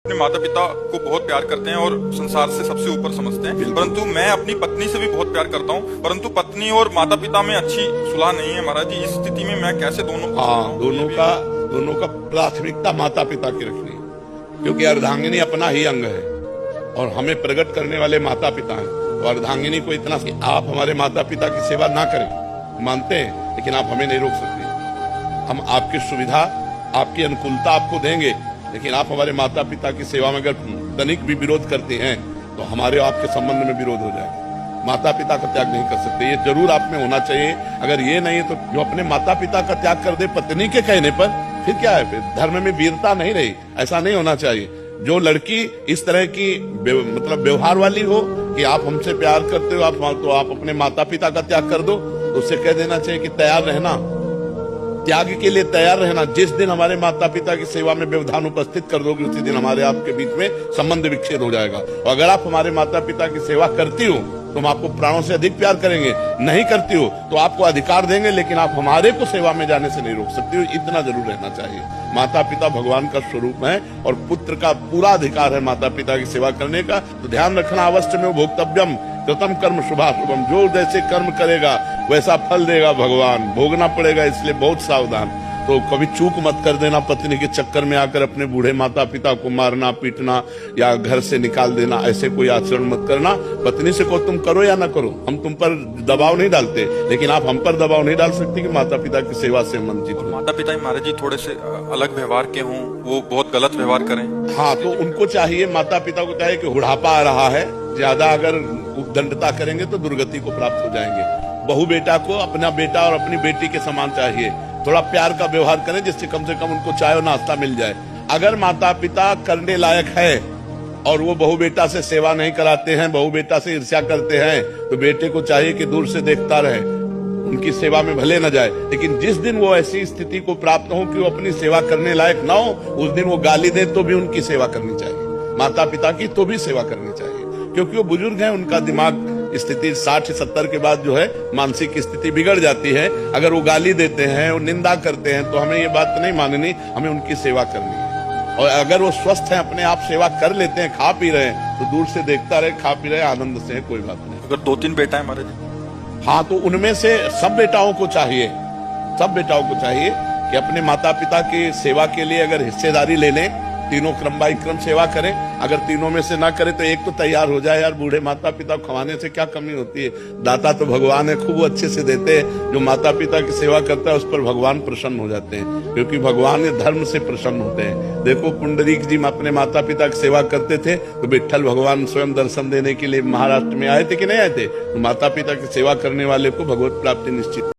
अपने माता पिता को बहुत प्यार करते हैं और संसार से सबसे ऊपर समझते हैं, परंतु मैं अपनी पत्नी से भी बहुत प्यार करता हूं, परंतु पत्नी और माता पिता में अच्छी सुलह नहीं है महाराज जी। इस स्थिति में मैं कैसे दोनों का प्राथमिकता माता पिता की रखनी है, क्योंकि अर्धांगिनी अपना ही अंग है और हमें प्रकट करने वाले माता पिता हैं। तो अर्धांगिनी को इतना कि आप हमारे माता पिता की सेवा ना करें, मानते हैं, लेकिन आप हमें नहीं रोक सकते। हम आपकी सुविधा, आपकी अनुकूलता आपको देंगे, लेकिन आप हमारे माता पिता की सेवा में अगर तनिक भी विरोध करते हैं तो हमारे आपके संबंध में विरोध हो जाएगा। माता पिता का त्याग नहीं कर सकते, ये जरूर आप में होना चाहिए। अगर ये नहीं है तो जो अपने माता पिता का त्याग कर दे पत्नी के कहने पर, फिर क्या है? फिर धर्म में वीरता नहीं रही। ऐसा नहीं होना चाहिए। जो लड़की इस तरह की मतलब व्यवहार वाली हो कि आप हमसे प्यार करते हो, तो आप अपने माता पिता का त्याग कर दो, तो उससे कह देना चाहिए कि तैयार रहना, त्याग के लिए तैयार रहना। जिस दिन हमारे माता पिता की सेवा में व्यवधान उपस्थित कर दोगे, उसी दिन हमारे आपके बीच में संबंध विच्छेद हो जाएगा। और अगर आप हमारे माता पिता की सेवा करती हो तो हम आपको प्राणों से अधिक प्यार करेंगे, नहीं करती हो तो आपको अधिकार देंगे, लेकिन आप हमारे को सेवा में जाने से नहीं रोक सकती हो। इतना जरूर रहना चाहिए। माता पिता भगवान का स्वरूप है और पुत्र का पूरा अधिकार है माता पिता की सेवा करने का। तो ध्यान रखना, अवश्य में भोक्तव्यम कृतम कर्म शुभाशुभम। जो जैसे कर्म करेगा वैसा फल देगा भगवान, भोगना पड़ेगा, इसलिए बहुत सावधान। तो कभी चूक मत कर देना, पत्नी के चक्कर में आकर अपने बूढ़े माता पिता को मारना पीटना या घर से निकाल देना, ऐसे कोई आचरण मत करना। पत्नी से को तुम करो या ना करो, हम तुम पर दबाव नहीं डालते, लेकिन आप हम पर दबाव नहीं डाल सकते कि माता पिता की सेवा से वंचित हो। माता पिता महाराज जी थोड़े से अलग व्यवहार के हों, वो बहुत गलत व्यवहार करें। हाँ, तो उनको चाहिए, माता पिता को चाहिए कि बुढ़ापा आ रहा है, ज्यादा अगर उद्दंडता करेंगे तो दुर्गति को प्राप्त हो जाएंगे। बहू बेटा को अपना बेटा और अपनी बेटी के समान चाहिए। थोड़ा प्यार का व्यवहार करें, जिससे कम से कम उनको चाय और नाश्ता मिल जाए। अगर माता पिता करने लायक है और वो बहू बेटा से सेवा नहीं कराते हैं, बहू बेटा से ईर्ष्या करते हैं, तो बेटे को चाहिए कि दूर से देखता रहे, उनकी सेवा में भले न जाए। लेकिन जिस दिन वो ऐसी स्थिति को प्राप्त हो कि वो अपनी सेवा करने लायक ना हो, उस दिन वो गाली दे तो भी उनकी सेवा करनी चाहिए। माता पिता की तो भी सेवा करनी चाहिए, क्योंकि वो बुजुर्ग हैं, उनका दिमाग स्थिति 60-70 के बाद जो है मानसिक स्थिति बिगड़ जाती है। अगर वो गाली देते हैं, वो निंदा करते हैं, तो हमें ये बात नहीं माननी, हमें उनकी सेवा करनी है। और अगर वो स्वस्थ हैं, अपने आप सेवा कर लेते हैं, खा पी रहे हैं, तो दूर से देखता रहे, खा पी रहे, आनंद से है, कोई बात नहीं। अगर 2-3 बेटा है महाराज जी, हाँ, तो उनमें से सब बेटाओं को चाहिए कि अपने माता पिता की सेवा के लिए अगर हिस्सेदारी ले लें, तीनों क्रम बाई क्रम सेवा करें। अगर तीनों में से ना करे तो एक तो तैयार हो जाए। यार, बूढ़े माता पिता खवाने से क्या कमी होती है? दाता तो भगवान है, खूब अच्छे से देते हैं। जो माता पिता की सेवा करता है उस पर भगवान प्रसन्न हो जाते हैं, क्योंकि भगवान धर्म से प्रसन्न होते हैं। देखो, पुंडरीक जी अपने माता पिता की सेवा करते थे, तो विट्ठल भगवान स्वयं दर्शन देने के लिए महाराष्ट्र में आए थे कि नहीं आए थे? तो माता पिता की सेवा करने वाले को भगवत प्राप्ति निश्चित।